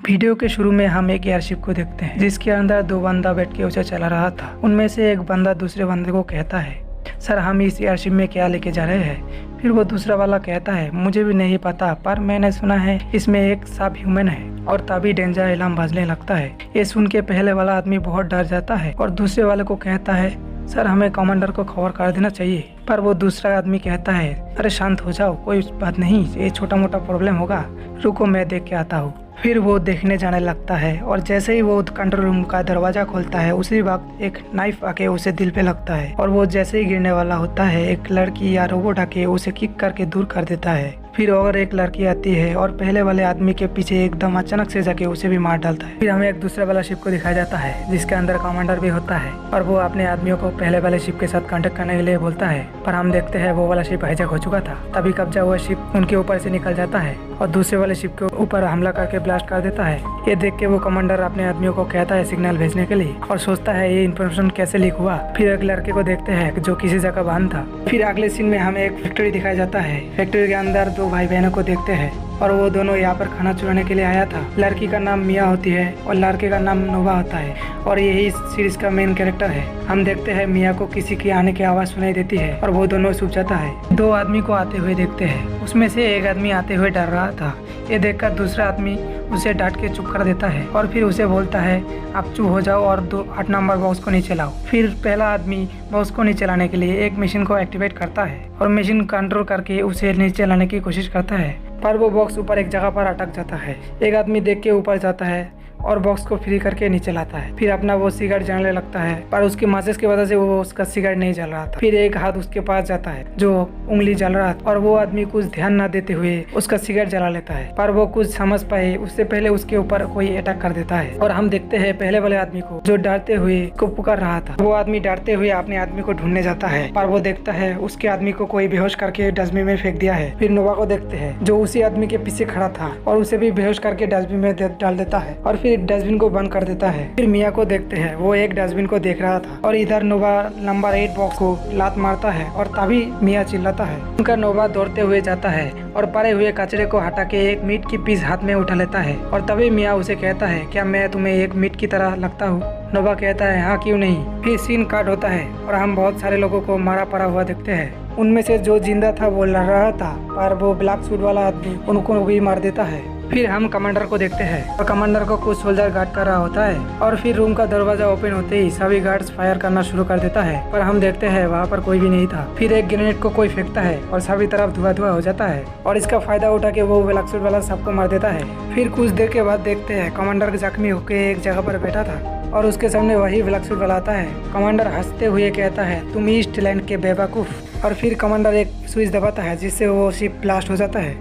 Video के शुरू में हम एक एयरशिप को देखते हैं जिसके अंदर दो बंदा बैठ के उसे चला रहा था। उनमें से एक बंदा दूसरे बंदे को कहता है, सर हम इस एयरशिप में क्या लेके जा रहे हैं। फिर वो दूसरा वाला कहता है, मुझे भी नहीं पता पर मैंने सुना है इसमें एक सब ह्यूमन है। और तभी डेंजर अलार्म बजने लगता है। ये सुन के पहले वाला आदमी बहुत डर जाता है और दूसरे वाले को कहता है, सर हमें कमांडर को खबर कर देना चाहिए। पर वो दूसरा आदमी कहता है, अरे शांत हो जाओ, कोई बात नहीं, ये छोटा मोटा प्रॉब्लम होगा, रुको मैं देख के आता हूँ। फिर वो देखने जाने लगता है और जैसे ही वो कंट्रोल रूम का दरवाजा खोलता है उसी वक्त एक नाइफ आके उसे दिल पे लगता है और वो जैसे ही गिरने वाला होता है एक लड़की या रोबोट आके उसे किक करके दूर कर देता है। फिर और एक लड़की आती है और पहले वाले आदमी के पीछे एकदम अचानक से जाके उसे भी मार डालता है। फिर हमें एक दूसरे वाला शिप को दिखाया जाता है जिसके अंदर कमांडर भी होता है और वो अपने आदमियों को पहले वाले शिप के साथ कांटेक्ट करने के लिए बोलता है। पर हम देखते हैं वो वाला शिप हाईजैक हो चुका था। तभी कब्जा हुआ शिप उनके ऊपर से निकल जाता है और दूसरे वाले शिप के ऊपर हमला करके ब्लास्ट कर देता है। ये देख के वो कमांडर अपने आदमियों को कहता है सिग्नल भेजने के लिए और सोचता है ये इन्फॉर्मेशन कैसे लीक हुआ। फिर एक लड़के को देखते हैं जो किसी जगह बंद था। फिर अगले सीन में हमें एक फैक्ट्री दिखाया जाता है। फैक्ट्री के अंदर दो भाई बहनों को देखते हैं और वो दोनों यहाँ पर खाना चुराने के लिए आया था। लड़की का नाम मिया होती है और लड़के का नाम नोवा होता है और यही सीरीज का मेन कैरेक्टर है। हम देखते हैं मिया को किसी की आने की आवाज सुनाई देती है और वो दोनों छुप जाता है। दो आदमी को आते हुए देखते हैं, उसमें से एक आदमी आते हुए डर रहा था। ये देखकर दूसरा आदमी उसे डांट के चुप कर देता है और फिर उसे बोलता है, आप चुप हो जाओ और 8 नंबर बॉक्स को नीचे लाओ। फिर पहला आदमी बॉक्स को नीचे लाने के लिए एक मशीन को एक्टिवेट करता है और मशीन कंट्रोल करके उसे नीचे लाने की कोशिश करता है। पर वो बॉक्स ऊपर एक जगह पर अटक जाता है। एक आदमी देख के ऊपर जाता है और बॉक्स को फ्री करके नीचे लाता है। फिर अपना वो सिगरेट जलने लगता है पर उसकी माचिस की वजह से वो उसका सिगरेट नहीं जल रहा था। फिर एक हाथ उसके पास जाता है जो उंगली जल रहा था और वो आदमी कुछ ध्यान न देते हुए उसका सिगरेट जला लेता है। पर वो कुछ समझ पाए उससे पहले उसके ऊपर कोई अटैक कर देता है और हम देखते हैं पहले वाले आदमी को जो डरते हुए को पुकार रहा था। वो आदमी डरते हुए अपने आदमी को ढूंढने जाता है पर वो देखता है उसके आदमी को कोई बेहोश करके डस्टबिन में फेंक दिया है। फिर नोवा को देखते हैं जो उसी आदमी के पीछे खड़ा था और उसे भी बेहोश करके डस्टबिन में डाल देता है और फिर डस्टबिन को बंद कर देता है। फिर मिया को देखते हैं, वो एक डस्टबिन को देख रहा था और इधर नोवा नंबर 8 बॉक्स को लात मारता है और तभी मिया चिल्लाता है। उनका नोवा दौड़ते हुए जाता है और पड़े हुए कचरे को हटा के एक मीट की पीस हाथ में उठा लेता है और तभी मिया उसे कहता है, क्या मैं तुम्हें एक मीट की तरह लगता हूँ? नोवा कहता है, हाँ क्यों नहीं। फिर सीन काट होता है और हम बहुत सारे लोगों को मारा पड़ा हुआ देखते हैं। उनमें से जो जिंदा था वो लड़ रहा था पर वो ब्लैक सूट वाला आदमी उनको भी मार देता है। फिर हम कमांडर को देखते हैं और कमांडर को कुछ सोल्जर गार्ड कर रहा होता है और फिर रूम का दरवाजा ओपन होते ही सभी गार्ड्स फायर करना शुरू कर देता है पर हम देखते हैं वहाँ पर कोई भी नहीं था। फिर एक ग्रेनेड को कोई फेंकता है और सभी तरफ धुआं धुआं हो जाता है और इसका फायदा उठा के वो ब्लैक सूट वाला सबको मार देता है। फिर कुछ देर के बाद देखते हैं कमांडर जख्मी होकर एक जगह पर बैठा था और उसके सामने वही ब्लैक सूट वाला आता है। कमांडर हंसते हुए कहता है, तुम ईस्ट लैंड के बेवकूफ। और फिर कमांडर एक स्विच दबाता है जिससे वो शिप ब्लास्ट हो जाता है।